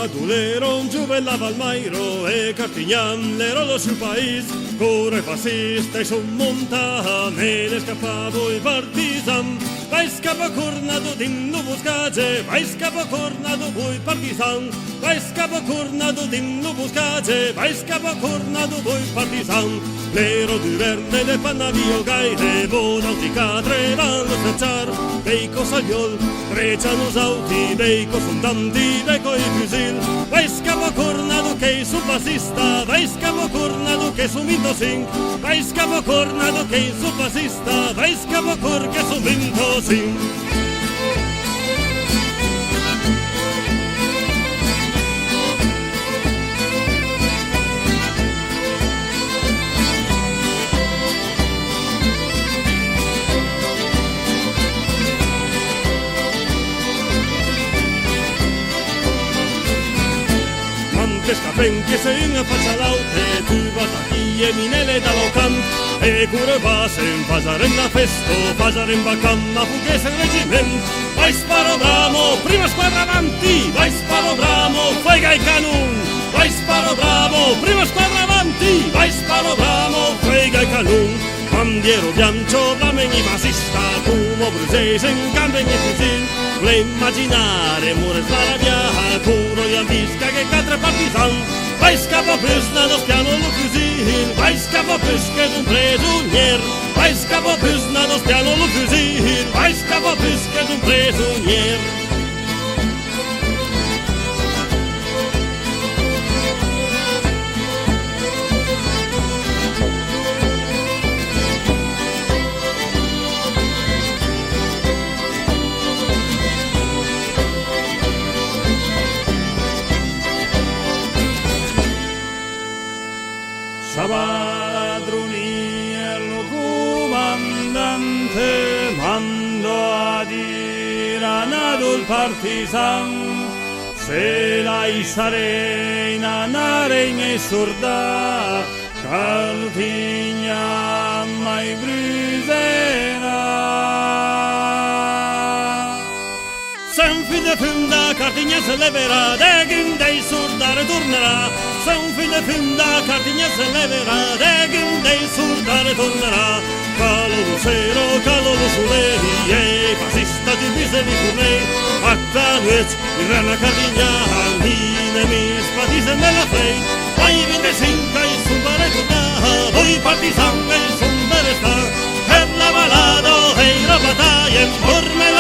Adulero, un giuvella Valmairo e Cartignan, l'ero sul paese, corre fascista e son montane, ne scappavo i partisan, vai scappa cornado dimno buscage, vai scappa cornado voi partisan, vai scappa cornado dimno buscage, vai scappa cornado voi partisan, l'ero di verne de pannavio gaide, vodautica tre vanno sfrecciar, beico sagliol, reciano sauti, beico fondanti, beico i fusil, vai scappa cornado che su basista, vai scappa cornado che su vinto sing, vai scappa cornado che su basista, vai scappa cor che su vinto sing. Pesca penche se in faccia laute, tu vas aquí e minele da locant, e cure vas in fasare la festo, fasare in bacamma, fughese il regiment, vai sparo bramo, prima squadra avanti, vai sparo bramo, frega il canon, vai sparo bramo, prima squadra avanti, vai sparo bramo, frega il canon, bandiero bianco, blameni fascista, fumo brusese, in cambegni e fusil, vuole immaginare, muore slavia, curo e ambisca che catre partisan, vai scappa pesna do spiano lo fusil, vai scappa pesca d'un presonier, vai scappa pesna do spiano lo fusil, vai scappa pesca d'un presonier. Sabadruniello comandante mandò a dire a Nadul partisan se la isarena naregna e sorda Cartigna mai brusera. Sen fide funda Cartigna se leverà, degin dei surdare tornerà. Sen fide funda Cartigna se leverà, degin dei surdare tornerà. Calo lucero, calo lusulei, e fascista di biseri fumei. Attanuec, il rana Cartigna, i nemis patisen nella frei. Vai vinde sinca il sundare torna, voi partisan e il sundare sta. Per la balado e i rabataglia, orme